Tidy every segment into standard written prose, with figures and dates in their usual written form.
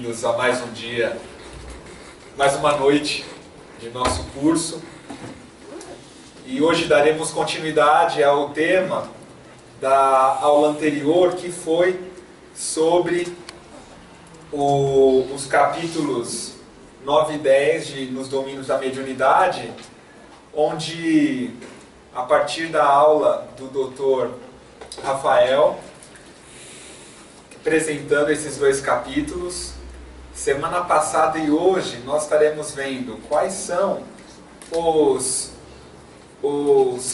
bem-vindos a mais um dia, mais uma noite de nosso curso. E hoje daremos continuidade ao tema da aula anterior, que foi sobre os capítulos 9 e 10 nos domínios da mediunidade, onde, a partir da aula do Dr. Rafael, apresentando esses dois capítulos, semana passada e hoje nós estaremos vendo quais são os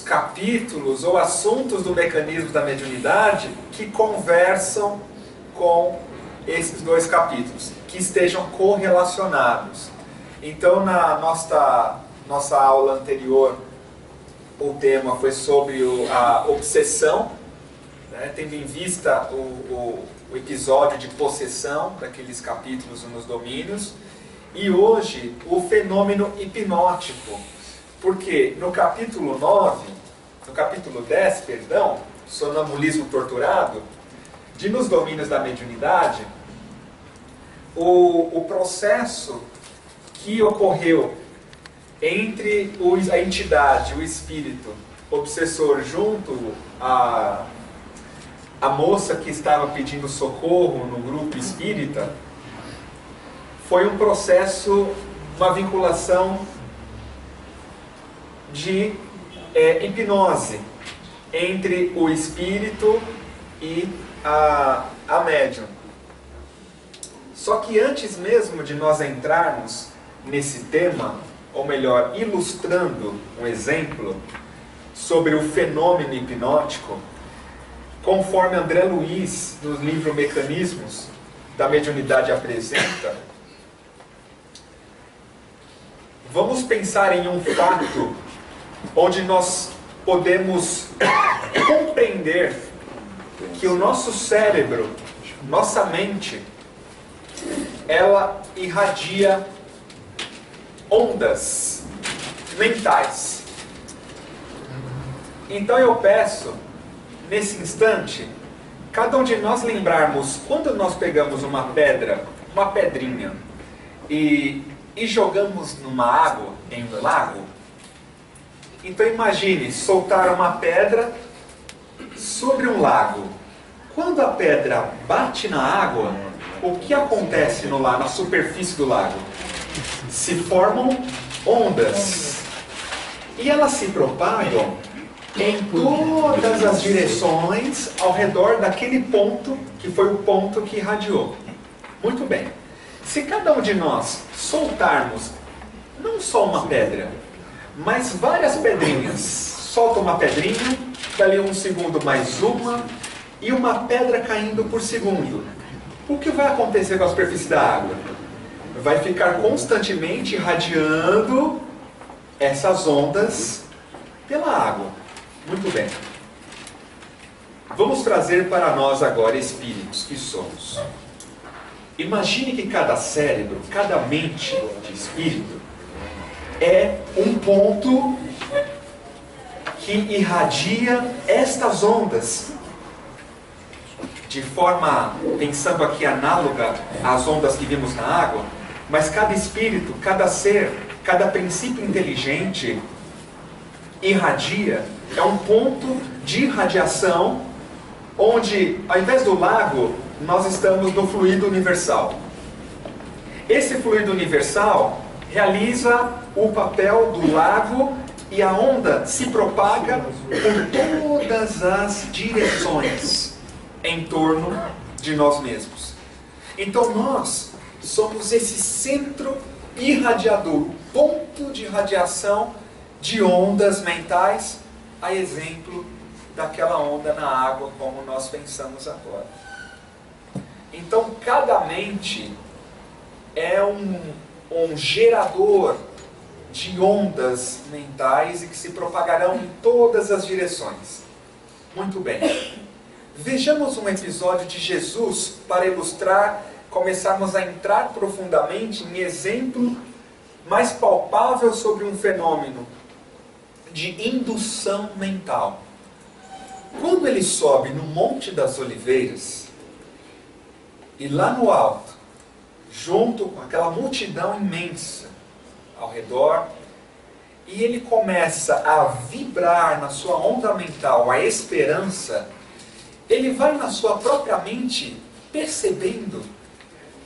capítulos ou assuntos do mecanismo da mediunidade que conversam com esses dois capítulos, que estejam correlacionados. Então, na nossa aula anterior, o tema foi sobre a obsessão, né, tendo em vista o episódio de possessão daqueles capítulos nos domínios, e hoje o fenômeno hipnótico, porque no capítulo 10, sonambulismo torturado, nos domínios da mediunidade, o processo que ocorreu entre a entidade, o espírito obsessor, junto a moça que estava pedindo socorro no grupo espírita, foi um processo, uma vinculação de hipnose entre o espírito e a médium. Só que antes mesmo de nós entrarmos nesse tema, ou melhor, ilustrando um exemplo sobre o fenômeno hipnótico, conforme André Luiz, no livro Mecanismos da Mediunidade apresenta, vamos pensar em um fato onde nós podemos compreender que o nosso cérebro, nossa mente, ela irradia ondas mentais. Então eu peço, nesse instante, cada um de nós lembrarmos quando nós pegamos uma pedra, uma pedrinha, e jogamos numa água, em um lago. Então imagine soltar uma pedra sobre um lago. Quando a pedra bate na água, o que acontece no lago, na superfície do lago? Se formam ondas. E elas se propagam em todas as direções ao redor daquele ponto, que foi o ponto que irradiou. Muito bem. Se cada um de nós soltarmos não só uma pedra, mas várias pedrinhas, solta uma pedrinha, dali um segundo mais uma, e uma pedra caindo por segundo, o que vai acontecer com a superfície da água? Vai ficar constantemente irradiando essas ondas pela água. Muito bem. Vamos trazer para nós agora espíritos que somos. Imagine que cada cérebro, cada mente de espírito é um ponto que irradia estas ondas de forma, pensando aqui, análoga às ondas que vimos na água, mas cada espírito, cada ser, cada princípio inteligente irradia, é um ponto de irradiação onde, ao invés do lago, nós estamos no fluido universal. Esse fluido universal realiza o papel do lago e a onda se propaga por todas as direções em torno de nós mesmos. Então nós somos esse centro irradiador, ponto de radiação de ondas mentais, a exemplo daquela onda na água, como nós pensamos agora. Então cada mente é um gerador de ondas mentais e que se propagarão em todas as direções. Muito bem. Vejamos um episódio de Jesus para ilustrar, começarmos a entrar profundamente em exemplo mais palpável sobre um fenômeno de indução mental. Quando ele sobe no Monte das Oliveiras, e lá no alto, junto com aquela multidão imensa ao redor, e ele começa a vibrar na sua onda mental a esperança, ele vai na sua própria mente percebendo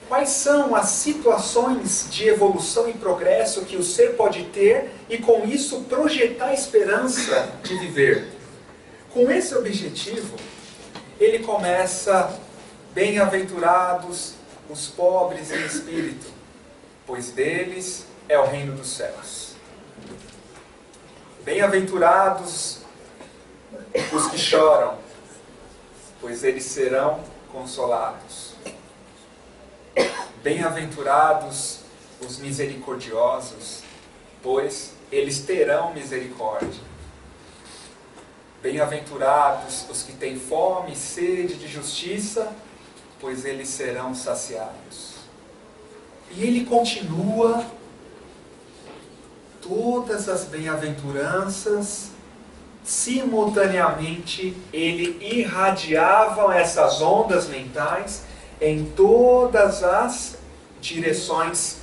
quais são as situações de evolução e progresso que o ser pode ter e com isso projetar a esperança de viver. Com esse objetivo, ele começa: bem-aventurados os pobres em espírito, pois deles é o reino dos céus. Bem-aventurados os que choram, pois eles serão consolados. Bem-aventurados os misericordiosos, pois eles terão misericórdia. Bem-aventurados os que têm fome e sede de justiça, pois eles serão saciados. E ele continua todas as bem-aventuranças, simultaneamente ele irradiava essas ondas mentais em todas as direções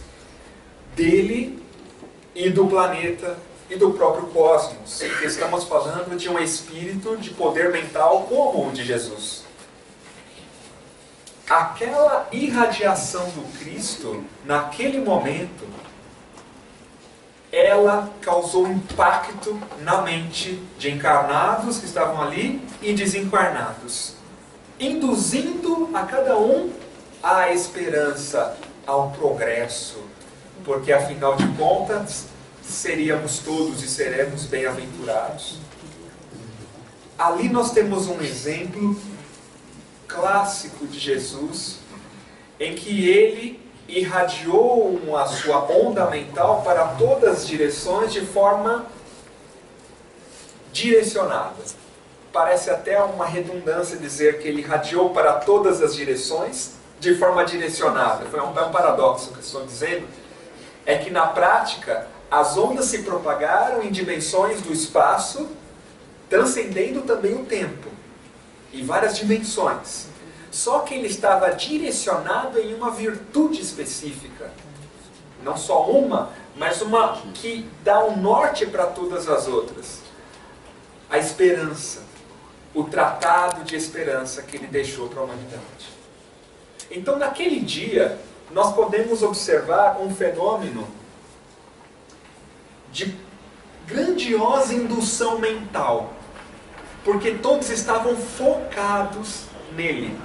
dele e do planeta e do próprio cosmos. Estamos falando de um espírito de poder mental como o de Jesus. Aquela irradiação do Cristo, naquele momento, ela causou impacto na mente de encarnados que estavam ali e desencarnados, induzindo a cada um à esperança, ao progresso, porque afinal de contas seríamos todos e seremos bem-aventurados. Ali nós temos um exemplo clássico de Jesus, em que ele irradiou a sua onda mental para todas as direções de forma direcionada. Parece até uma redundância dizer que ele irradiou para todas as direções de forma direcionada. É um paradoxo que eu estou dizendo. É que na prática as ondas se propagaram em dimensões do espaço, transcendendo também o tempo, em várias dimensões. Só que ele estava direcionado em uma virtude específica. Não só uma, mas uma que dá um norte para todas as outras. A esperança. O tratado de esperança que ele deixou para a humanidade. Então, naquele dia, nós podemos observar um fenômeno de grandiosa indução mental. Porque todos estavam focados nele.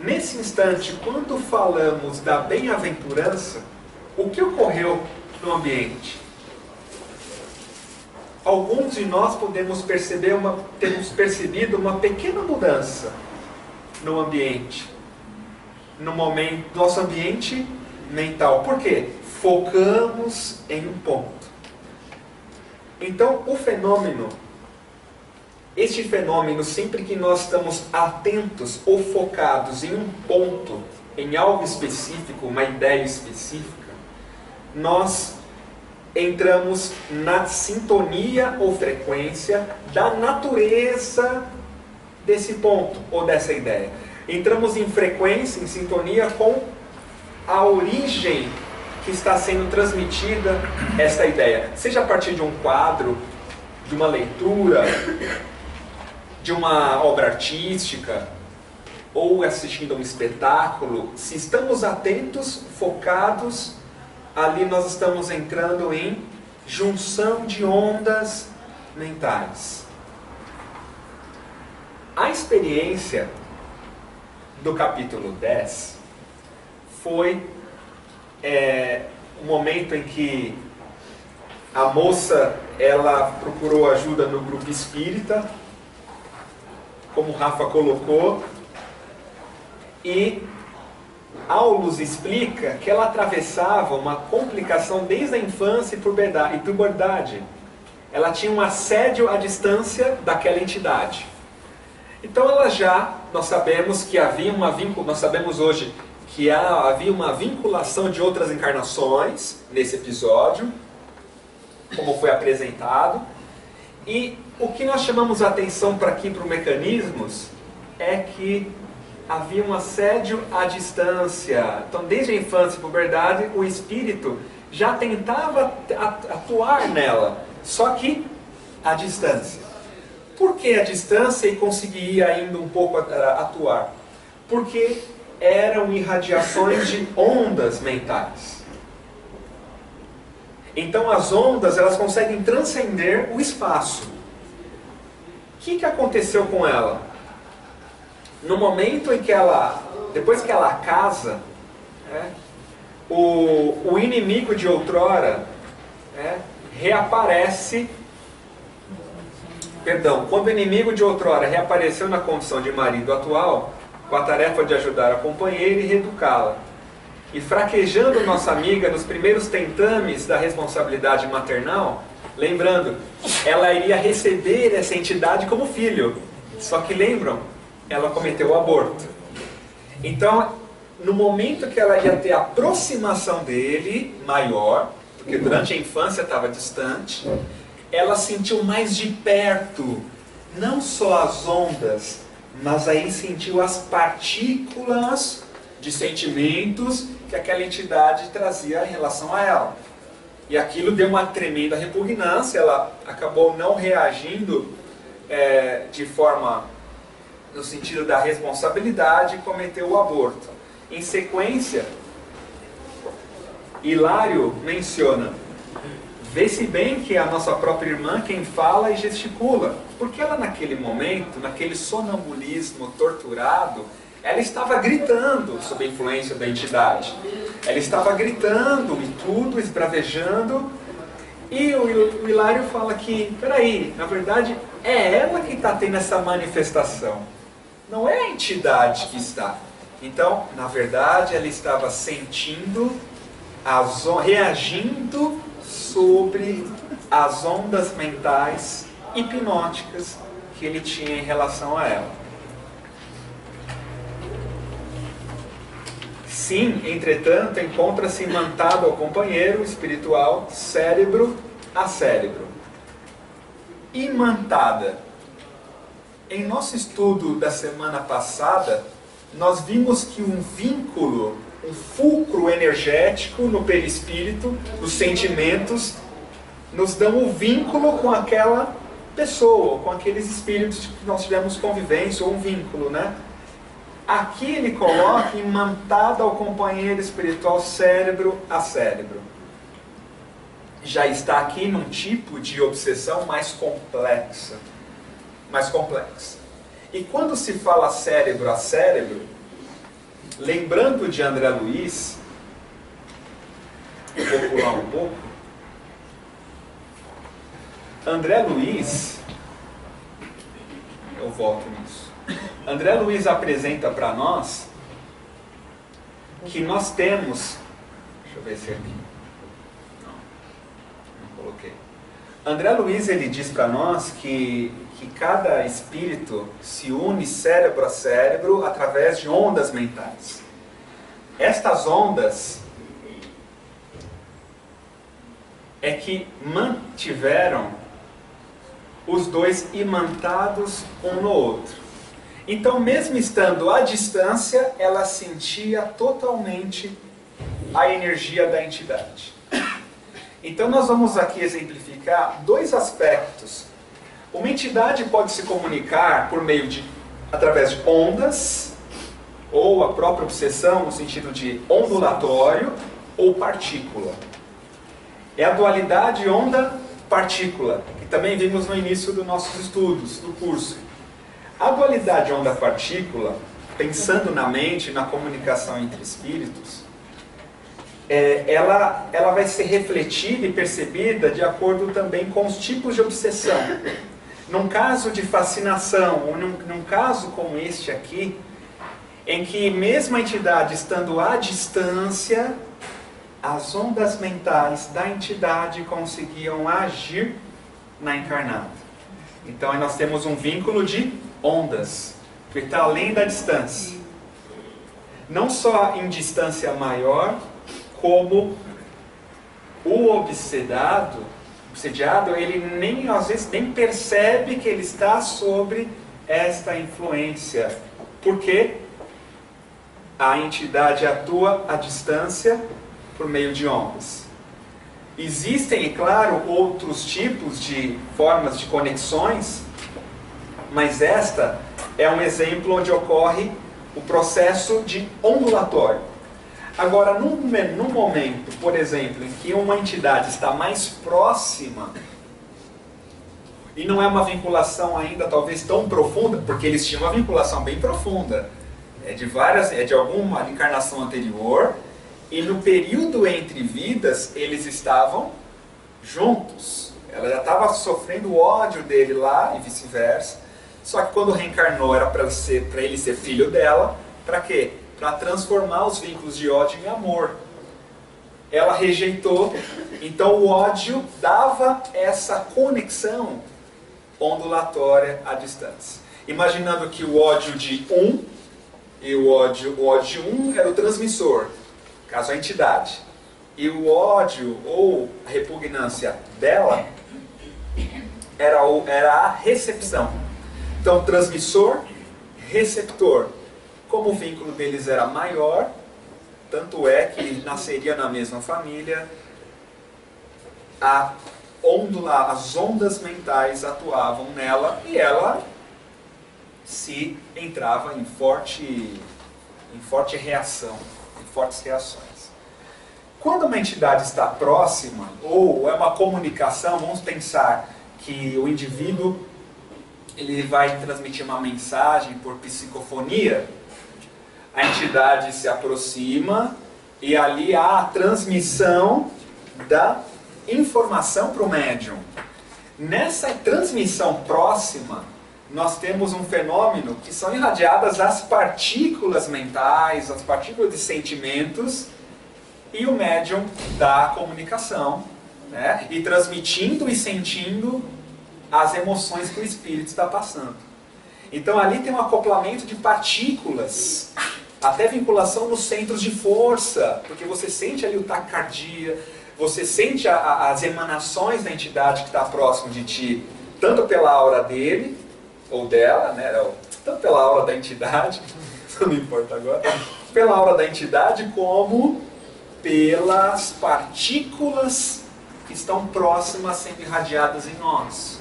Nesse instante, quando falamos da bem-aventurança, o que ocorreu no ambiente? Alguns de nós temos percebido uma pequena mudança no ambiente, nosso ambiente mental. Por quê? Focamos em um ponto. Então, este fenômeno, sempre que nós estamos atentos ou focados em um ponto, em algo específico, uma ideia específica, nós entramos na sintonia ou frequência da natureza desse ponto ou dessa ideia. Entramos em frequência, em sintonia com a origem que está sendo transmitida esta ideia. Seja a partir de um quadro, de uma leitura, de uma obra artística, ou assistindo a um espetáculo, se estamos atentos, focados, ali nós estamos entrando em junção de ondas mentais. A experiência do capítulo 10 foi o momento em que a moça ela procurou ajuda no grupo espírita, como o Rafa colocou, e Aulus explica que ela atravessava uma complicação desde a infância e puberdade. Ela tinha um assédio à distância daquela entidade. Então nós sabemos que havia nós sabemos hoje que havia uma vinculação de outras encarnações nesse episódio, como foi apresentado. E o que nós chamamos a atenção para aqui, para os mecanismos, é que havia um assédio à distância. Então, desde a infância e puberdade, o espírito já tentava atuar nela, só que à distância. Por que a distância e conseguia ainda um pouco atuar? Porque eram irradiações de ondas mentais. Então as ondas, elas conseguem transcender o espaço. O que aconteceu com ela? No momento em que depois que ela casa, o inimigo de outrora reaparece. Perdão, quando o inimigo de outrora reapareceu na condição de marido atual, com a tarefa de ajudar a companheira e reeducá-la, e fraquejando nossa amiga nos primeiros tentames da responsabilidade maternal, lembrando, ela iria receber essa entidade como filho, só que lembram, ela cometeu o aborto. Então, no momento que ela ia ter a aproximação dele maior, porque durante a infância estava distante, ela sentiu mais de perto, não só as ondas, mas aí sentiu as partículas de sentimentos que aquela entidade trazia em relação a ela. E aquilo deu uma tremenda repugnância, ela acabou não reagindo de forma, no sentido da responsabilidade, e cometeu o aborto. Em sequência, Hilário menciona: vê-se bem que é a nossa própria irmã quem fala e gesticula, porque ela naquele momento, naquele sonambulismo torturado, ela estava gritando sob a influência da entidade. Ela estava gritando e tudo, esbravejando, e o Hilário fala que, peraí, na verdade é ela que está tendo essa manifestação, não é a entidade que está. Então, na verdade, ela estava sentindo, reagindo sobre as ondas mentais hipnóticas que ele tinha em relação a ela. Sim, entretanto, encontra-se imantado ao companheiro espiritual, cérebro a cérebro. Imantada. Em nosso estudo da semana passada, nós vimos que um vínculo, um fulcro energético no perispírito, os sentimentos, nos dão o vínculo com aquela pessoa, com aqueles espíritos que nós tivemos convivência, ou um vínculo, né? Aqui ele coloca imantado ao companheiro espiritual, cérebro a cérebro. Já está aqui num tipo de obsessão mais complexa. E quando se fala cérebro a cérebro, lembrando de André Luiz, eu vou pular um pouco. André Luiz, eu volto nisso. André Luiz apresenta para nós que nós temos, deixa eu ver se é aqui, não coloquei. André Luiz, ele diz para nós que cada espírito se une cérebro a cérebro através de ondas mentais. Estas ondas é que mantiveram os dois imantados um no outro. Então, mesmo estando à distância, ela sentia totalmente a energia da entidade. Então, nós vamos aqui exemplificar dois aspectos. Uma entidade pode se comunicar através de ondas, ou a própria obsessão no sentido de ondulatório ou partícula. É a dualidade onda-partícula, que também vimos no início dos nossos estudos, do curso. A dualidade onda-partícula, pensando na mente, na comunicação entre espíritos, ela vai ser refletida e percebida de acordo também com os tipos de obsessão. Num caso de fascinação, ou num caso como este aqui, em que mesmo a entidade estando à distância, as ondas mentais da entidade conseguiam agir na encarnada. Então aí nós temos um vínculo de ondas, que está além da distância. Não só em distância maior, como o obsediado, ele às vezes nem percebe que ele está sobre esta influência. Por quê? a entidade atua à distância por meio de ondas. Existem, é claro, outros tipos de formas de conexões, mas esta é um exemplo onde ocorre o processo de ondulatório. Agora, num momento, por exemplo, em que uma entidade está mais próxima, e não é uma vinculação ainda talvez tão profunda, porque eles tinham uma vinculação bem profunda, é de alguma encarnação anterior, e no período entre vidas eles estavam juntos. Ela já estava sofrendo o ódio dele lá e vice-versa, só que quando reencarnou era para ele ser filho dela, para quê? Para transformar os vínculos de ódio em amor. Ela rejeitou, então o ódio dava essa conexão ondulatória à distância. Imaginando que o ódio de um, e o ódio de um era o transmissor, caso a entidade, e o ódio ou a repugnância dela era a recepção. Então, transmissor, receptor. Como o vínculo deles era maior, tanto é que nasceria na mesma família, as ondas mentais atuavam nela e ela se entrava em forte reação, em fortes reações. Quando uma entidade está próxima, ou é uma comunicação, vamos pensar que o indivíduo ele vai transmitir uma mensagem por psicofonia, a entidade se aproxima e ali há a transmissão da informação para o médium. Nessa transmissão próxima, nós temos um fenômeno que são irradiadas as partículas mentais, as partículas de sentimentos, e o médium dá a comunicação, né? E transmitindo e sentindo as emoções que o espírito está passando. Então ali tem um acoplamento de partículas, até vinculação nos centros de força, porque você sente ali o taquicardia, você sente as emanações da entidade que está próximo de ti, tanto pela aura dele, ou dela, né? Tanto pela aura da entidade, não importa agora, pela aura da entidade, como pelas partículas que estão próximas sendo irradiadas em nós.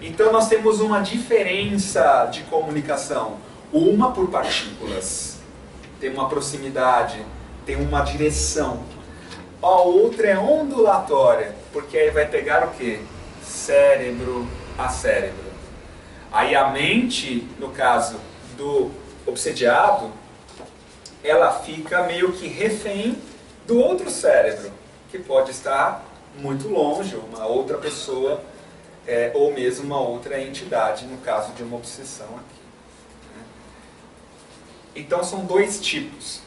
Então nós temos uma diferença de comunicação, uma por partículas, tem uma proximidade, tem uma direção. A outra é ondulatória, porque aí vai pegar o quê? Cérebro a cérebro. Aí a mente, no caso do obsediado, ela fica meio que refém do outro cérebro, que pode estar muito longe, uma outra pessoa, ou mesmo uma outra entidade, no caso de uma obsessão aqui. Então são dois tipos.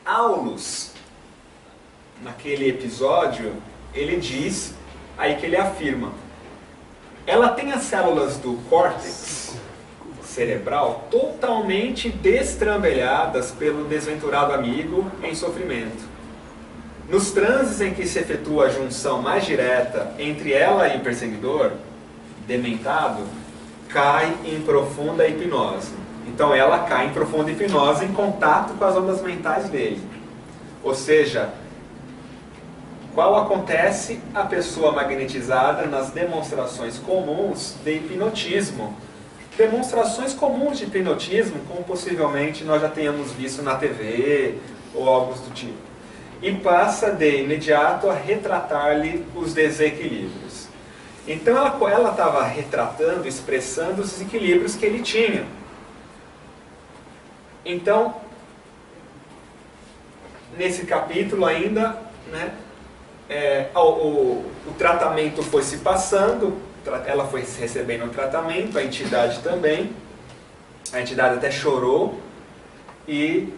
Aulus, naquele episódio, ele diz, aí que ele afirma, ela tem as células do córtex cerebral totalmente destrambelhadas pelo desventurado amigo em sofrimento. Nos transes em que se efetua a junção mais direta entre ela e o perseguidor, dementado, cai em profunda hipnose. Então ela cai em profunda hipnose em contato com as ondas mentais dele. Ou seja, qual acontece a pessoa magnetizada nas demonstrações comuns de hipnotismo. Demonstrações comuns de hipnotismo, como possivelmente nós já tenhamos visto na TV ou algo do tipo. E passa de imediato a retratar-lhe os desequilíbrios. Então ela estava retratando, expressando os desequilíbrios que ele tinha. Então, nesse capítulo ainda, né, o tratamento foi se passando, ela foi recebendo o tratamento, a entidade também, a entidade até chorou e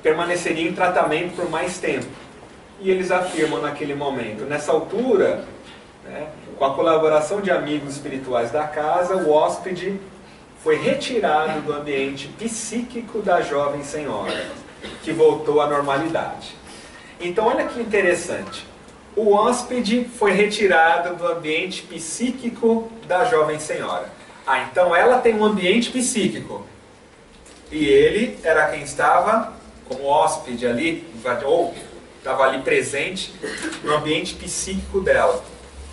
permaneceria em tratamento por mais tempo. E eles afirmam naquele momento, nessa altura, né, com a colaboração de amigos espirituais da casa, o hóspede foi retirado do ambiente psíquico da jovem senhora, que voltou à normalidade. Então olha que interessante, o hóspede foi retirado do ambiente psíquico da jovem senhora. Então ela tem um ambiente psíquico, E ele era quem estava como hóspede ali, ou estava ali presente no ambiente psíquico dela.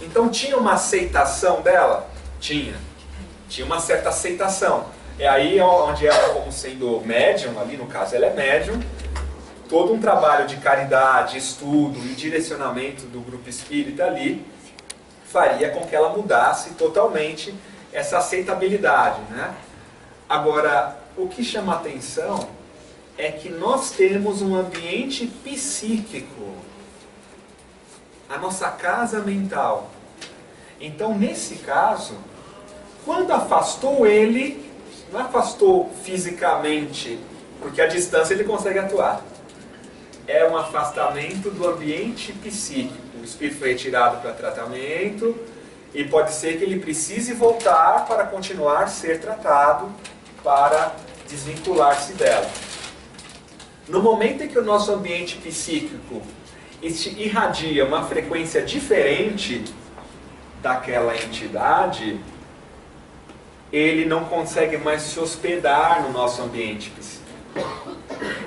Então tinha uma aceitação dela? Tinha. Tinha uma certa aceitação. É aí onde ela, como sendo médium, ali no caso ela é médium, todo um trabalho de caridade, estudo e direcionamento do grupo espírita ali faria com que ela mudasse totalmente essa aceitabilidade, né? Agora, o que chama atenção é que nós temos um ambiente psíquico, a nossa casa mental. Então, nesse caso, quando afastou ele, não afastou fisicamente, porque a distância ele consegue atuar. É um afastamento do ambiente psíquico. O espírito foi retirado para tratamento e pode ser que ele precise voltar para continuar a ser tratado, para desvincular-se dela. No momento em que o nosso ambiente psíquico irradia uma frequência diferente daquela entidade, ele não consegue mais se hospedar no nosso ambiente psíquico.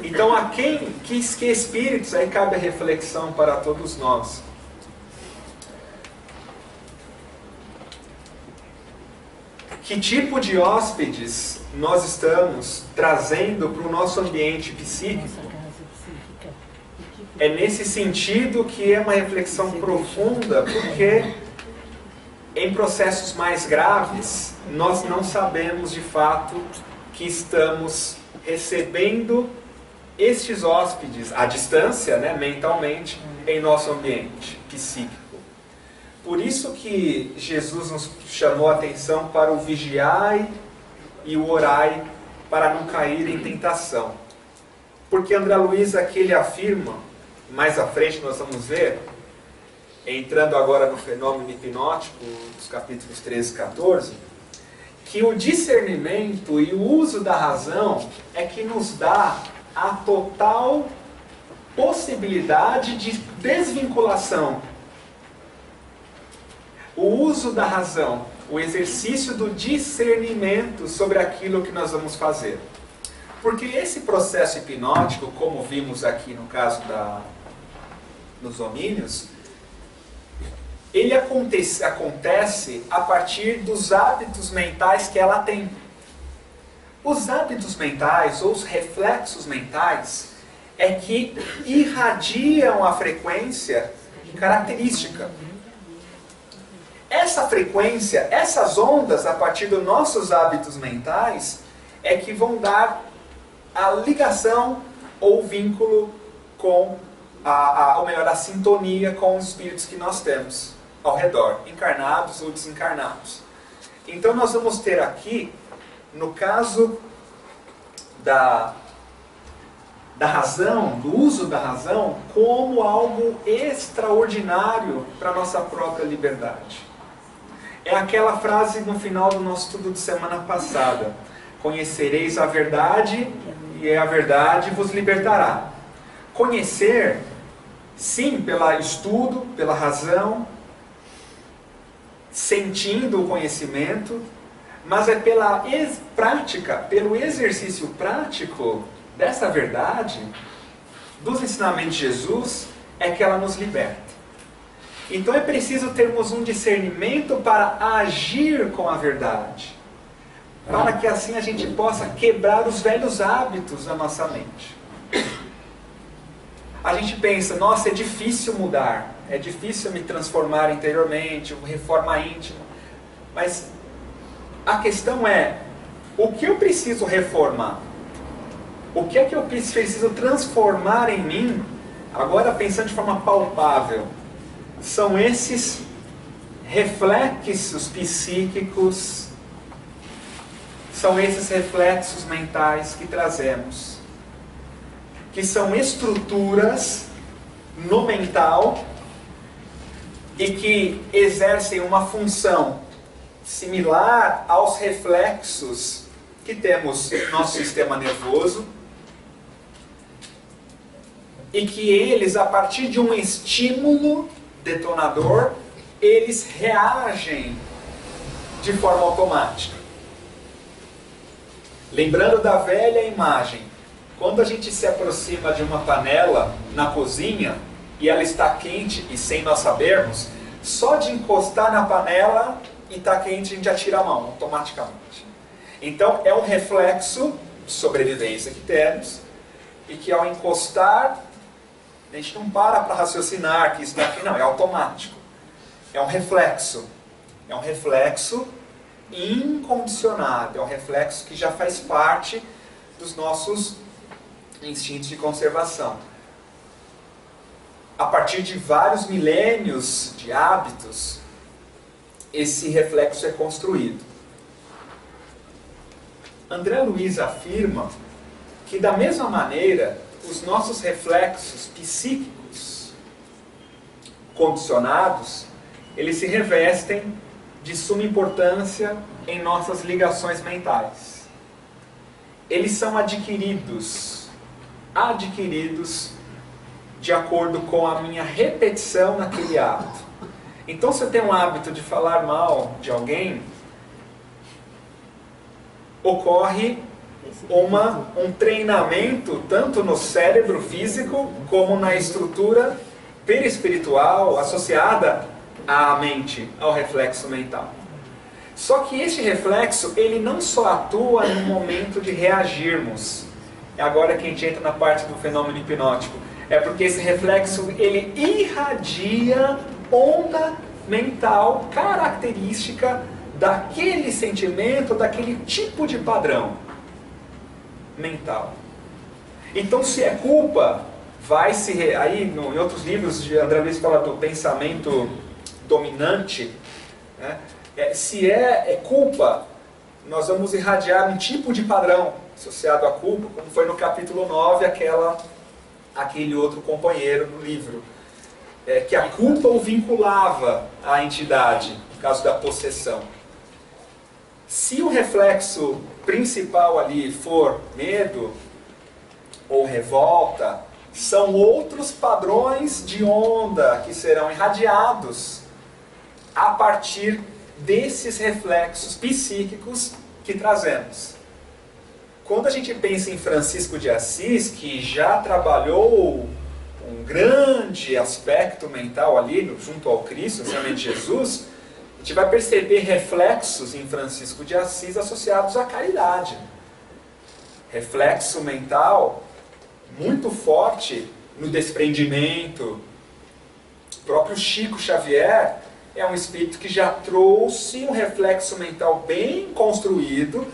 Então, a que espíritos, aí cabe a reflexão para todos nós. Que tipo de hóspedes nós estamos trazendo para o nosso ambiente psíquico? É nesse sentido que é uma reflexão profunda, porque em processos mais graves, nós não sabemos de fato que estamos recebendo estes hóspedes à distância, né, mentalmente, em nosso ambiente psíquico. Por isso que Jesus nos chamou a atenção para o vigiai e o orai, para não cair em tentação. Porque André Luiz aqui ele afirma, mais à frente nós vamos ver, entrando agora no fenômeno hipnótico, dos capítulos 13 e 14, que o discernimento e o uso da razão é que nos dá a total possibilidade de desvinculação. O uso da razão, o exercício do discernimento sobre aquilo que nós vamos fazer. Porque esse processo hipnótico, como vimos aqui no caso dos homínios, ele acontece a partir dos hábitos mentais que ela tem. Os hábitos mentais, ou os reflexos mentais, é que irradiam a frequência característica. Essa frequência, essas ondas, a partir dos nossos hábitos mentais, é que vão dar a ligação ou vínculo com, ou melhor, a sintonia com os espíritos que nós temos ao redor, encarnados ou desencarnados. Então nós vamos ter aqui, no caso da razão, do uso da razão, como algo extraordinário para a nossa própria liberdade. É aquela frase no final do nosso estudo de semana passada: conhecereis a verdade e a verdade vos libertará. Conhecer, sim, pelo estudo, pela razão, sentindo o conhecimento, mas é pela prática, pelo exercício prático dessa verdade, dos ensinamentos de Jesus, é que ela nos liberta. Então é preciso termos um discernimento para agir com a verdade, para que assim a gente possa quebrar os velhos hábitos da nossa mente. A gente pensa, nossa, é difícil mudar, é difícil me transformar interiormente, reforma íntima. Mas a questão é, o que eu preciso reformar? O que é que eu preciso transformar em mim, agora pensando de forma palpável? São esses reflexos psíquicos, são esses reflexos mentais que trazemos, que são estruturas no mental e que exercem uma função similar aos reflexos que temos no nosso sistema nervoso, e que eles, a partir de um estímulo detonador, eles reagem de forma automática. Lembrando da velha imagem, quando a gente se aproxima de uma panela na cozinha e ela está quente e sem nós sabermos, só de encostar na panela e está quente a gente já tira a mão automaticamente. Então é um reflexo de sobrevivência que temos e que ao encostar a gente não para raciocinar que isso daqui não, é automático. É um reflexo incondicionado, é um reflexo que já faz parte dos nossos instintos de conservação. A partir de vários milênios de hábitos, esse reflexo é construído. André Luiz afirma que da mesma maneira, os nossos reflexos psíquicos condicionados, eles se revestem de suma importância em nossas ligações mentais. Eles são adquiridos de acordo com a minha repetição naquele hábito. Então, se eu tenho um hábito de falar mal de alguém, ocorre um treinamento tanto no cérebro físico como na estrutura perispiritual associada à mente, ao reflexo mental. Só que esse reflexo, ele não só atua no momento de reagirmos. É agora que a gente entra na parte do fenômeno hipnótico. É porque esse reflexo, ele irradia onda mental característica daquele sentimento, daquele tipo de padrão mental. Então, se é culpa, aí em outros livros de André Luiz fala do pensamento dominante, né? Se é culpa, nós vamos irradiar um tipo de padrão associado à culpa, como foi no capítulo 9, aquele outro companheiro no livro, que a culpa o vinculava à entidade, no caso da possessão. Se o reflexo principal ali for medo ou revolta, são outros padrões de onda que serão irradiados a partir desses reflexos psíquicos que trazemos. Quando a gente pensa em Francisco de Assis, que já trabalhou um grande aspecto mental ali junto ao Cristo, essencialmente Jesus, a gente vai perceber reflexos em Francisco de Assis associados à caridade. Reflexo mental muito forte no desprendimento. O próprio Chico Xavier é um espírito que já trouxe um reflexo mental bem construído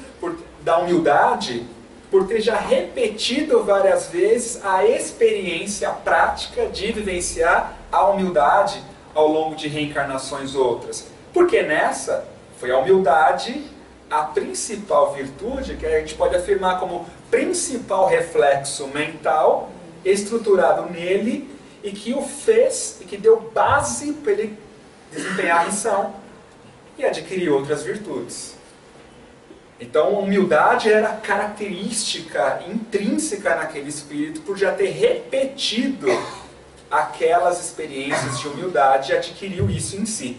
da humildade, por ter já repetido várias vezes a experiência prática de vivenciar a humildade ao longo de reencarnações outras. Porque nessa foi a humildade a principal virtude, que a gente pode afirmar como principal reflexo mental estruturado nele e que o fez e que deu base para ele desempenhar a missão e adquirir outras virtudes. Então a humildade era característica intrínseca naquele espírito por já ter repetido aquelas experiências de humildade e adquiriu isso em si.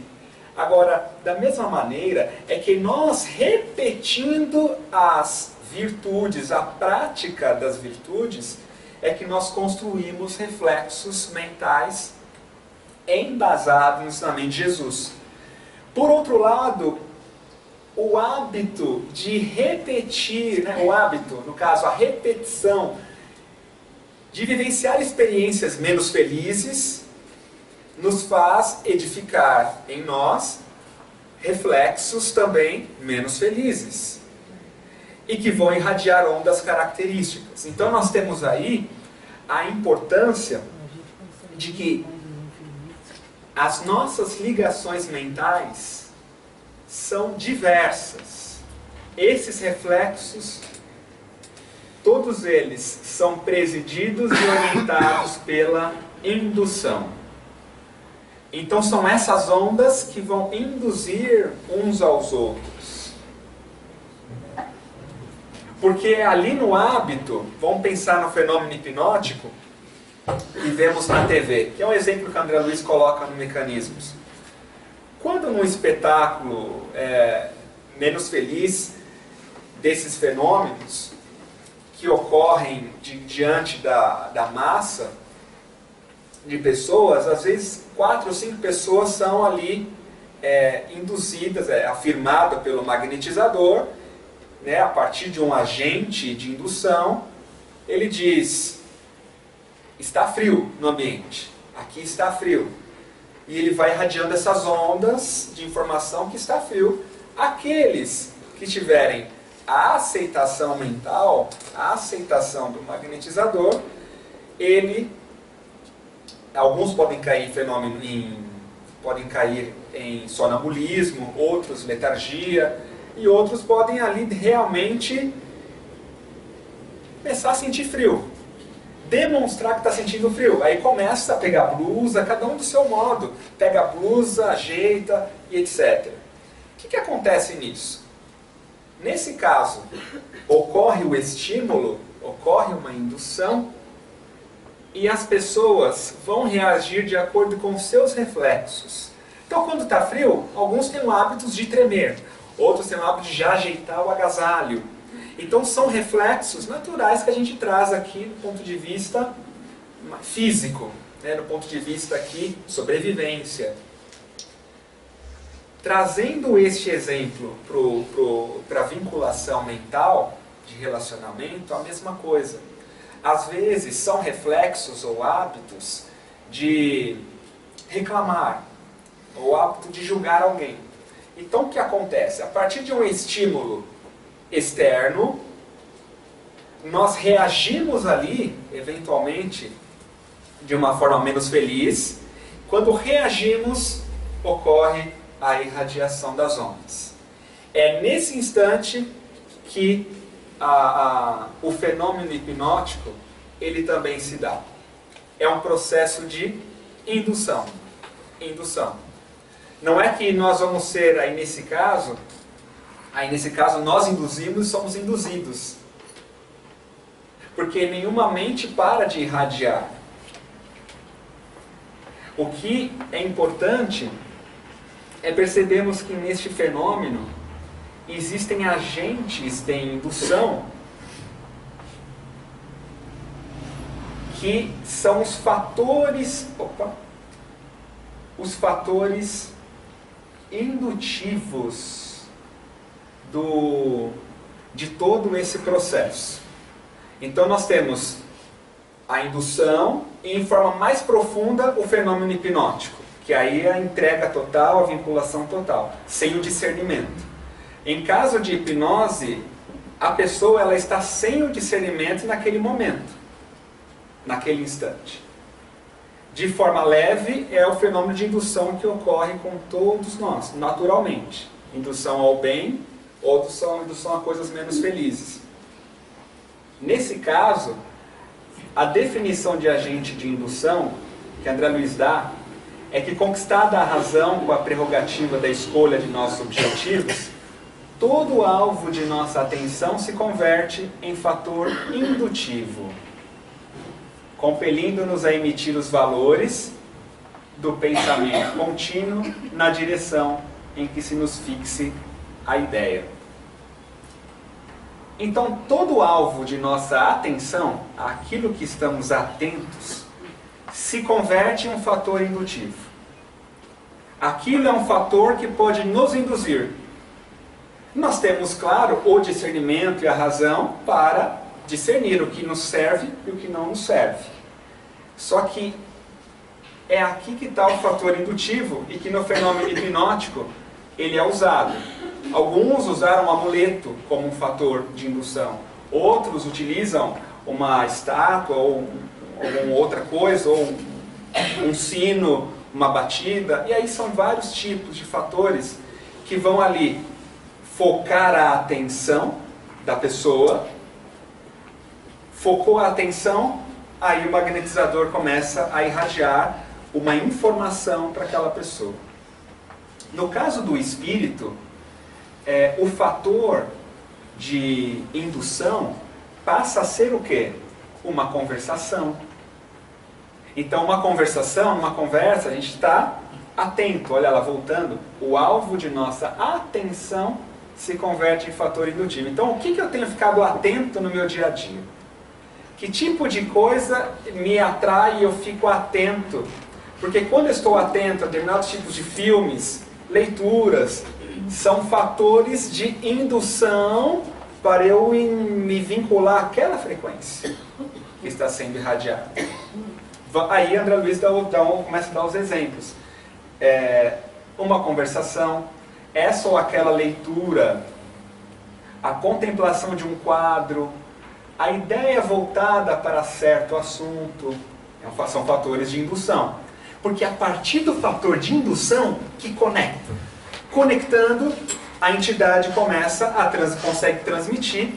Agora, da mesma maneira, é que nós repetindo as virtudes, a prática das virtudes, é que nós construímos reflexos mentais embasados no ensinamento de Jesus. Por outro lado, o hábito de repetir, o hábito, no caso, a repetição de vivenciar experiências menos felizes, nos faz edificar em nós reflexos também menos felizes e que vão irradiar ondas características. Então nós temos aí a importância de que as nossas ligações mentais são diversas. Esses reflexos, todos eles são presididos e orientados pela indução. Então são essas ondas que vão induzir uns aos outros. Porque ali no hábito, vamos pensar no fenômeno hipnótico e vemos na TV, que é um exemplo que o André Luiz coloca no Mecanismos. Quando num espetáculo menos feliz, desses fenômenos que ocorrem diante da massa de pessoas, às vezes 4 ou 5 pessoas são ali induzidas, afirmado pelo magnetizador, né, a partir de um agente de indução. Ele diz: está frio no ambiente, aqui está frio. E ele vai irradiando essas ondas de informação que está frio. Aqueles que tiverem a aceitação mental, a aceitação do magnetizador, alguns podem cair podem cair em sonambulismo, outros letargia, e outros podem ali realmente começar a sentir frio, demonstrar que está sentindo frio. Aí começa a pegar a blusa, cada um do seu modo, pega a blusa, ajeita e etc. O que acontece nisso? Nesse caso, ocorre o estímulo, ocorre uma indução, e as pessoas vão reagir de acordo com os seus reflexos. Então, quando está frio, alguns têm o hábito de tremer, outros têm o hábito de já ajeitar o agasalho. Então, são reflexos naturais que a gente traz aqui do ponto de vista físico, né, do ponto de vista aqui sobrevivência. Trazendo este exemplo para a vinculação mental de relacionamento, a mesma coisa. Às vezes são reflexos ou hábitos de reclamar, ou hábito de julgar alguém. Então o que acontece? A partir de um estímulo externo, nós reagimos ali, eventualmente, de uma forma menos feliz. Quando reagimos, ocorre a irradiação das ondas. É nesse instante que o fenômeno hipnótico ele também se dá. É um processo de indução. Não é que nós vamos ser, aí nesse caso nós induzimos e somos induzidos. Porque nenhuma mente para de irradiar. O que é importante é percebermos que neste fenômeno existem agentes de indução que são os fatores indutivos de todo esse processo. Então nós temos a indução e, em forma mais profunda, o fenômeno hipnótico, que aí é a entrega total, a vinculação total, sem o discernimento. Em caso de hipnose, a pessoa ela está sem o discernimento naquele momento, naquele instante. De forma leve, é o fenômeno de indução que ocorre com todos nós, naturalmente. Indução ao bem, ou indução a coisas menos felizes. Nesse caso, a definição de agente de indução, que André Luiz dá, é que, conquistada a razão com a prerrogativa da escolha de nossos objetivos, todo alvo de nossa atenção se converte em fator indutivo, compelindo-nos a emitir os valores do pensamento contínuo na direção em que se nos fixe a ideia. Então, todo alvo de nossa atenção, aquilo que estamos atentos, se converte em um fator indutivo. Aquilo é um fator que pode nos induzir. Nós temos, claro, o discernimento e a razão para discernir o que nos serve e o que não nos serve. Só que é aqui que está o fator indutivo e que no fenômeno hipnótico ele é usado. Alguns usaram um amuleto como um fator de indução. Outros utilizam uma estátua ou alguma outra coisa, ou um sino, uma batida. E aí são vários tipos de fatores que vão ali focar a atenção da pessoa. Focou a atenção, aí o magnetizador começa a irradiar uma informação para aquela pessoa. No caso do espírito, o fator de indução passa a ser o quê? Uma conversação. Então, uma conversa, a gente está atento. Olha lá, voltando, o alvo de nossa atenção se converte em fator indutivo. Então, o que eu tenho ficado atento no meu dia a dia? Que tipo de coisa me atrai e eu fico atento? Porque quando eu estou atento a determinados tipos de filmes, leituras, são fatores de indução para eu me vincular àquela frequência que está sendo irradiada. Aí André Luiz começa a dar os exemplos. Uma conversação, essa ou aquela leitura, a contemplação de um quadro, a ideia voltada para certo assunto, são fatores de indução. Porque a partir do fator de indução que conecta. Conectando, a entidade consegue transmitir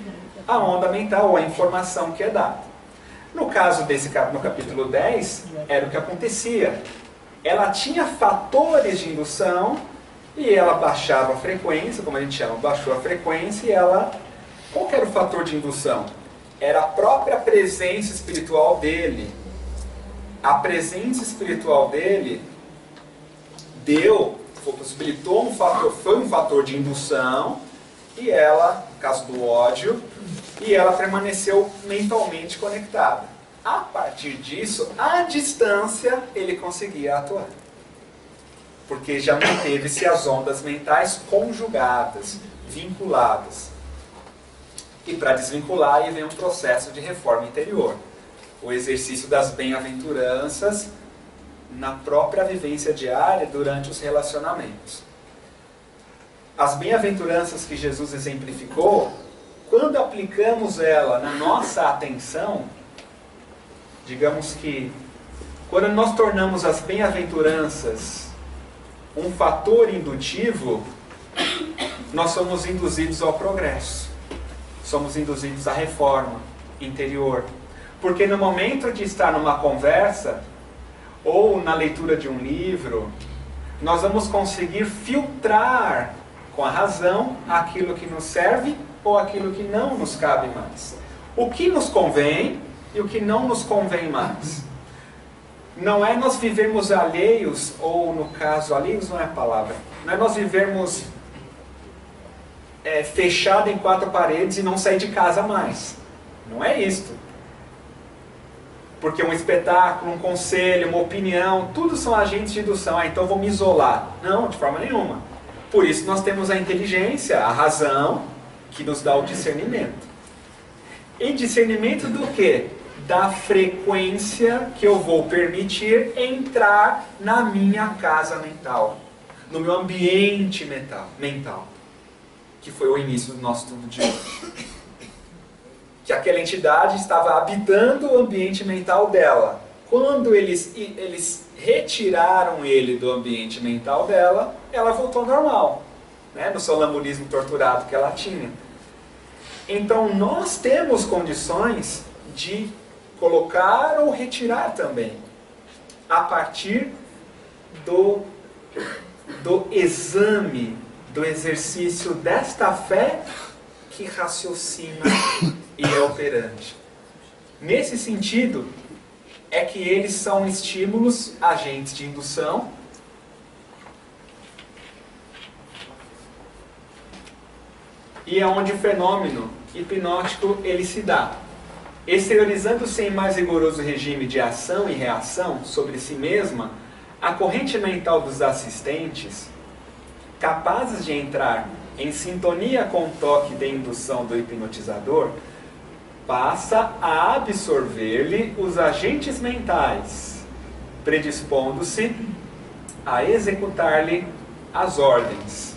a onda mental ou a informação que é dada. No caso no capítulo 10, era o que acontecia. Ela tinha fatores de indução e ela baixava a frequência, como a gente chama, baixou a frequência e ela... Qual que era o fator de indução? Era a própria presença espiritual dele. A presença espiritual dele possibilitou foi um fator de indução, e ela, no caso do ódio, e ela permaneceu mentalmente conectada. A partir disso, à distância, ele conseguia atuar. Porque já manteve-se as ondas mentais conjugadas, vinculadas. E para desvincular, aí vem um processo de reforma interior. O exercício das bem-aventuranças na própria vivência diária durante os relacionamentos. As bem-aventuranças que Jesus exemplificou, quando aplicamos ela na nossa atenção, digamos que quando nós tornamos as bem-aventuranças um fator indutivo, nós somos induzidos ao progresso, somos induzidos à reforma interior. Porque no momento de estar numa conversa, ou na leitura de um livro, nós vamos conseguir filtrar com a razão aquilo que nos serve ou aquilo que não nos cabe mais. O que nos convém e o que não nos convém mais. Não é nós vivermos alheios, ou no caso, alheios não é a palavra, não é nós vivermos fechado em quatro paredes e não sair de casa mais. Não é isto. Porque um espetáculo, um conselho, uma opinião, tudo são agentes de indução. Então eu vou me isolar. Não, de forma nenhuma. Por isso nós temos a inteligência, a razão, que nos dá o discernimento. E discernimento do quê? Da frequência que eu vou permitir entrar na minha casa mental. No meu ambiente mental. Que foi o início do nosso estudo de hoje. Que aquela entidade estava habitando o ambiente mental dela. Quando eles retiraram ele do ambiente mental dela, ela voltou ao normal, né? No sonambulismo torturado que ela tinha. Então nós temos condições de colocar ou retirar também, a partir do exame, do exercício desta fé que raciocina e é operante. Nesse sentido, é que eles são estímulos, agentes de indução, e é onde o fenômeno hipnótico ele se dá. Exteriorizando-se em mais rigoroso regime de ação e reação sobre si mesma, a corrente mental dos assistentes, capazes de entrar em sintonia com o toque de indução do hipnotizador, passa a absorver-lhe os agentes mentais, predispondo-se a executar-lhe as ordens.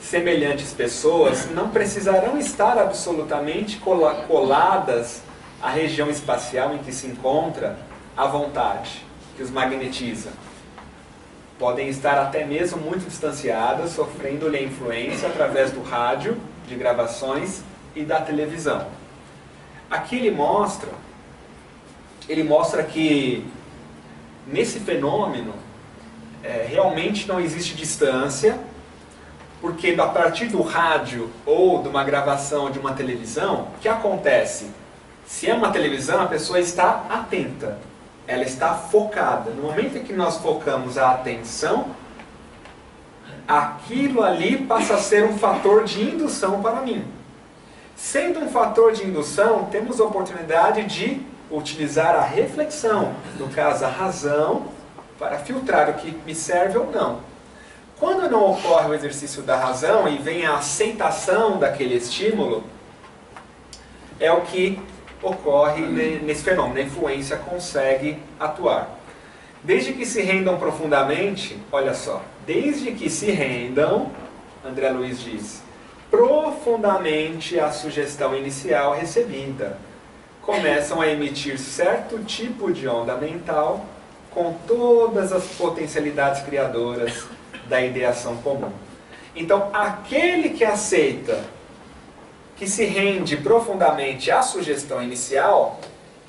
Semelhantes pessoas não precisarão estar absolutamente coladas à região espacial em que se encontra a vontade, que os magnetiza. Podem estar até mesmo muito distanciadas, sofrendo-lhe a influência através do rádio, de gravações e da televisão. Aqui ele mostra que nesse fenômeno realmente não existe distância, porque a partir do rádio ou de uma gravação de uma televisão, o que acontece? Se é uma televisão, a pessoa está atenta. Ela está focada. No momento em que nós focamos a atenção, aquilo ali passa a ser um fator de indução para mim. Sendo um fator de indução, temos a oportunidade de utilizar a reflexão, no caso a razão, para filtrar o que me serve ou não. Quando não ocorre o exercício da razão e vem a aceitação daquele estímulo, é o que ocorre nesse fenômeno. A influência consegue atuar. Desde que se rendam profundamente, olha só, desde que se rendam, André Luiz diz, profundamente à sugestão inicial recebida, começam a emitir certo tipo de onda mental com todas as potencialidades criadoras da ideação comum. Então, aquele que aceita, que se rende profundamente à sugestão inicial,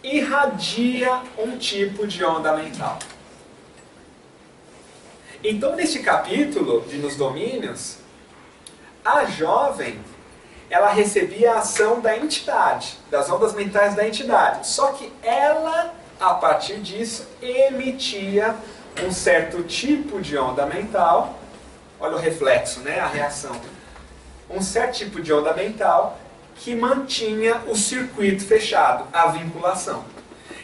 irradia um tipo de onda mental. Então, neste capítulo de Nos Domínios, a jovem, ela recebia a ação da entidade, das ondas mentais da entidade. Só que ela, a partir disso, emitia um certo tipo de onda mental. Olha o reflexo, né? A reação. Um certo tipo de onda mental que mantinha o circuito fechado, a vinculação.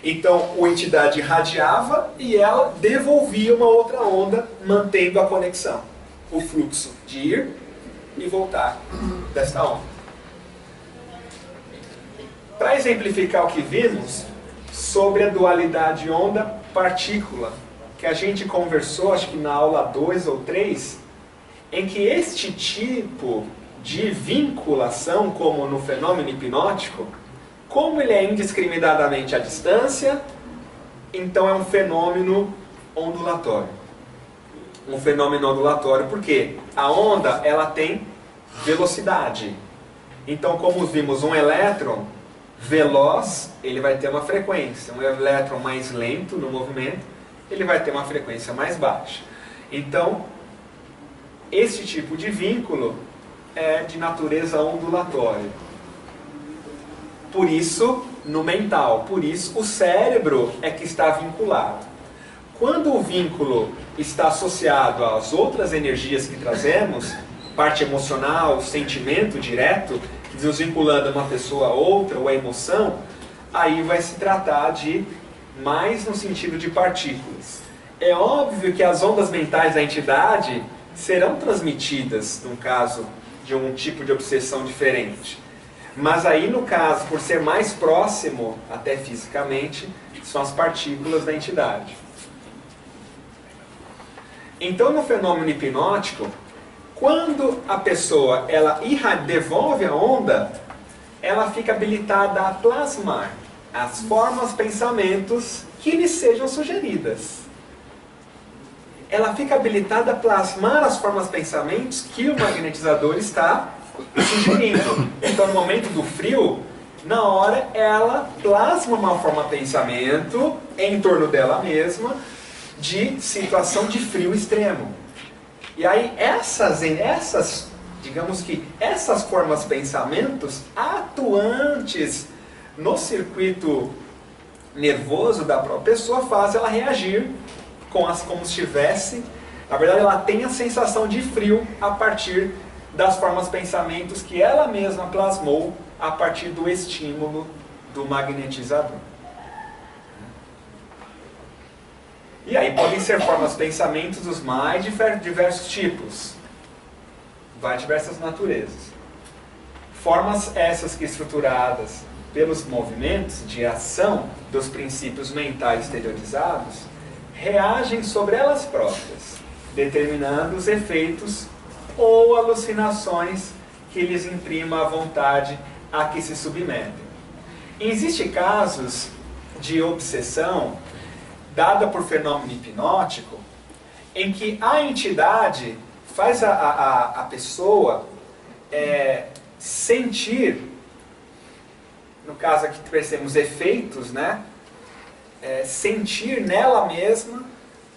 Então, a entidade irradiava e ela devolvia uma outra onda, mantendo a conexão. O fluxo de ir e voltar desta onda. Para exemplificar o que vimos sobre a dualidade onda-partícula, que a gente conversou, acho que na aula 2 ou 3, em que este tipo de vinculação, como no fenômeno hipnótico, como ele é indiscriminadamente à distância, então é um fenômeno ondulatório. Um fenômeno ondulatório, porque a onda ela tem velocidade. Então, como vimos, um elétron veloz, ele vai ter uma frequência. Um elétron mais lento no movimento, ele vai ter uma frequência mais baixa. Então, esse tipo de vínculo é de natureza ondulatória. Por isso, no mental, por isso o cérebro é que está vinculado. Quando o vínculo está associado às outras energias que trazemos, parte emocional, sentimento direto, nos vinculando a uma pessoa a outra, ou a emoção, aí vai se tratar de mais no sentido de partículas. É óbvio que as ondas mentais da entidade serão transmitidas, no caso de um tipo de obsessão diferente. Mas aí, no caso, por ser mais próximo, até fisicamente, são as partículas da entidade. Então, no fenômeno hipnótico, quando a pessoa ela devolve a onda, ela fica habilitada a plasmar as formas, pensamentos que lhe sejam sugeridas. Ela fica habilitada a plasmar as formas, pensamentos que o magnetizador está sugerindo. Então, no momento do frio, na hora ela plasma uma forma pensamento em torno dela mesma de situação de frio extremo. E aí digamos que essas formas pensamentos atuantes no circuito nervoso da própria pessoa fazem ela reagir como se estivesse, na verdade ela tem a sensação de frio a partir das formas pensamentos que ela mesma plasmou a partir do estímulo do magnetizador. E aí podem ser formas pensamentos dos mais diversos tipos, várias diversas naturezas. Formas essas que estruturadas pelos movimentos de ação dos princípios mentais exteriorizados reagem sobre elas próprias, determinando os efeitos ou alucinações que lhes imprima a vontade a que se submetem. Existem casos de obsessão dada por fenômeno hipnótico em que a entidade faz a pessoa sentir, no caso aqui percebemos efeitos, né? Sentir nela mesma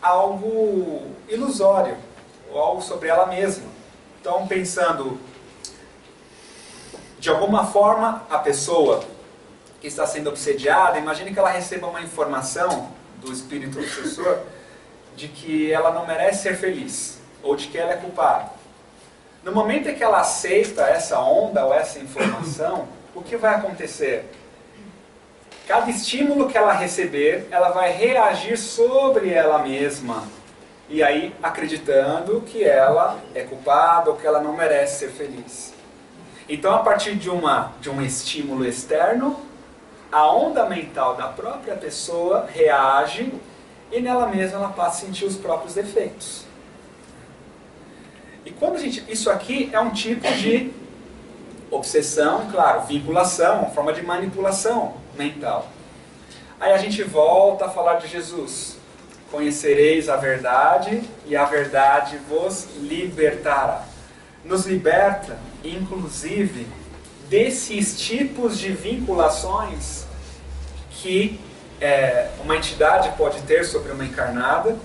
algo ilusório, ou algo sobre ela mesma. Então, pensando, de alguma forma, a pessoa que está sendo obsediada, imagine que ela receba uma informação do espírito obsessor de que ela não merece ser feliz. ou de que ela é culpada. No momento em que ela aceita essa onda ou essa informação, o que vai acontecer? Cada estímulo que ela receber, ela vai reagir sobre ela mesma. E aí, acreditando que ela é culpada ou que ela não merece ser feliz. Então, a partir de um estímulo externo, a onda mental da própria pessoa reage e nela mesma ela passa a sentir os próprios defeitos. E quando isso aqui é um tipo de obsessão, claro, vinculação, uma forma de manipulação mental. Aí a gente volta a falar de Jesus. Conhecereis a verdade e a verdade vos libertará. Nos liberta, inclusive, desses tipos de vinculações que uma entidade pode ter sobre uma encarnada,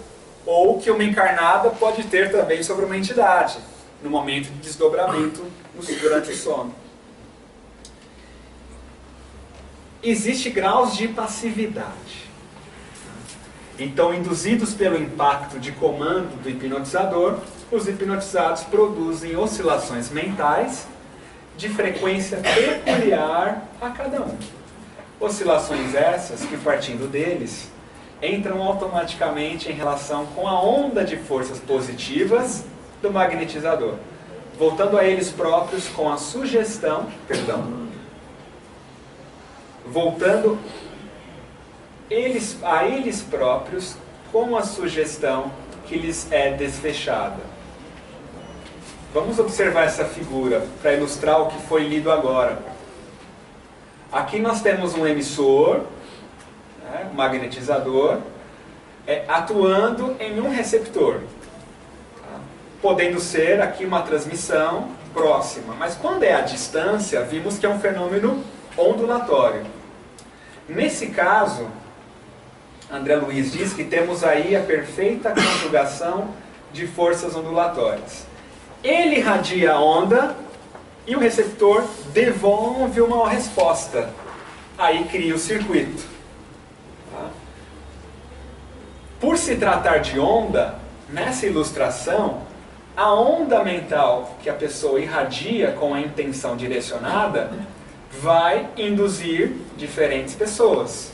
ou que uma encarnada pode ter também sobre uma entidade, no momento de desdobramento durante o sono. Existem graus de passividade. Então, induzidos pelo impacto de comando do hipnotizador, os hipnotizados produzem oscilações mentais de frequência peculiar a cada um. Oscilações essas que, partindo deles, entram automaticamente em relação com a onda de forças positivas do magnetizador, voltando a eles próprios com a sugestão, voltando a eles próprios com a sugestão que lhes é desfechada. Vamos observar essa figura para ilustrar o que foi lido agora. Aqui nós temos um emissor, um magnetizador, atuando em um receptor, podendo ser aqui uma transmissão próxima. Mas quando é à distância, vimos que é um fenômeno ondulatório. Nesse caso, André Luiz diz que temos aí a perfeita conjugação de forças ondulatórias. Ele irradia a onda e o receptor devolve uma resposta. Aí cria o circuito. Por se tratar de onda, nessa ilustração, a onda mental que a pessoa irradia com a intenção direcionada vai induzir diferentes pessoas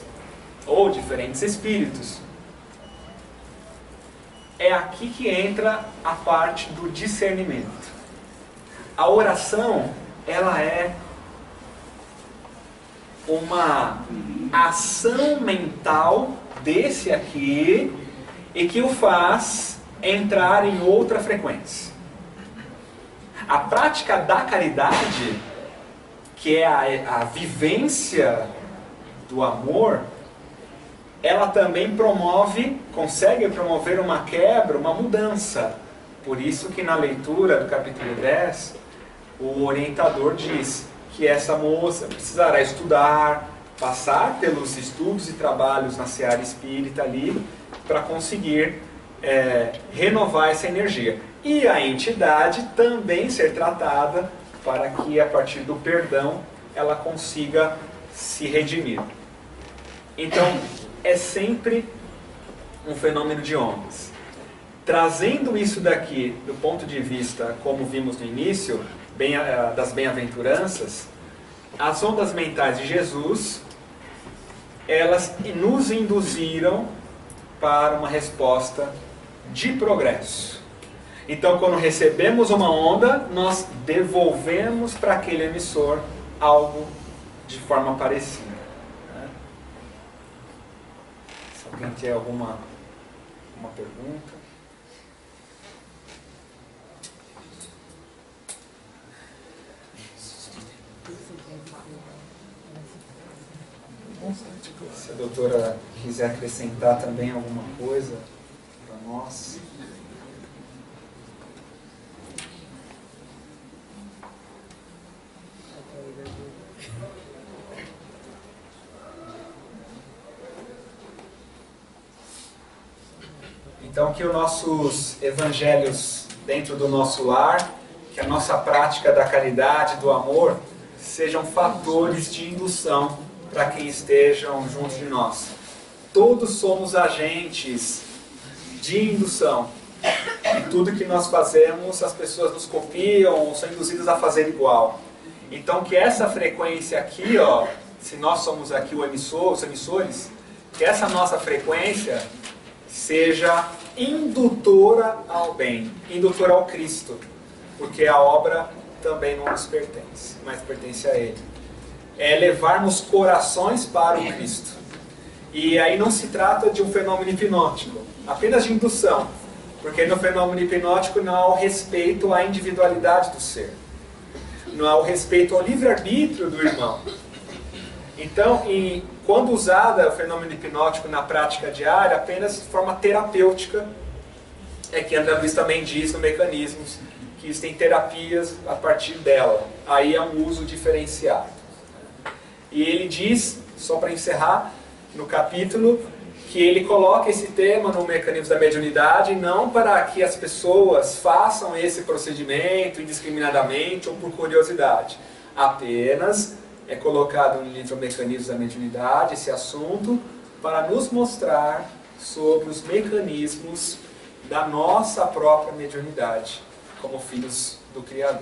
ou diferentes espíritos. É aqui que entra a parte do discernimento. A oração, ela é uma ação mental desse aqui e que o faz entrar em outra frequência. A prática da caridade, que é a vivência do amor, ela também consegue promover uma quebra, uma mudança. Por isso que na leitura do capítulo 10, o orientador diz que essa moça precisará estudar, passar pelos estudos e trabalhos na seara espírita ali, para conseguir renovar essa energia. E a entidade também ser tratada para que, a partir do perdão, ela consiga se redimir. Então, é sempre um fenômeno de ondas. Trazendo isso daqui do ponto de vista, como vimos no início, das bem-aventuranças, as ondas mentais de Jesus, elas nos induziram para uma resposta de progresso. Então, quando recebemos uma onda, nós devolvemos para aquele emissor algo de forma parecida. Se alguém tiver alguma pergunta. Se a doutora quiser acrescentar também alguma coisa para nós. Então, que os nossos evangelhos dentro do nosso lar, que a nossa prática da caridade, do amor, sejam fatores de indução para quem estejam junto de nós. Todos somos agentes de indução. E tudo que nós fazemos, as pessoas nos copiam ou são induzidas a fazer igual. Então que essa frequência aqui, ó, se nós somos aqui os emissores, que essa nossa frequência seja indutora ao bem, indutora ao Cristo, porque a obra também não nos pertence, mas pertence a Ele. É levarmos corações para o Cristo. E aí não se trata de um fenômeno hipnótico, apenas de indução, porque no fenômeno hipnótico não há o respeito à individualidade do ser, não há o respeito ao livre-arbítrio do irmão. Então, quando usada o fenômeno hipnótico na prática diária, apenas de forma terapêutica, é que André Luiz também diz no Mecanismos que existem terapias a partir dela. Aí é um uso diferenciado. E ele diz, só para encerrar, no capítulo, que ele coloca esse tema no Mecanismos da Mediunidade não para que as pessoas façam esse procedimento indiscriminadamente ou por curiosidade. Apenas é colocado no livro Mecanismos da Mediunidade esse assunto para nos mostrar sobre os mecanismos da nossa própria mediunidade, como filhos do Criador.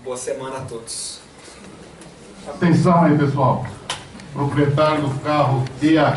Boa semana a todos. Atenção aí, pessoal. Proprietário do carro e a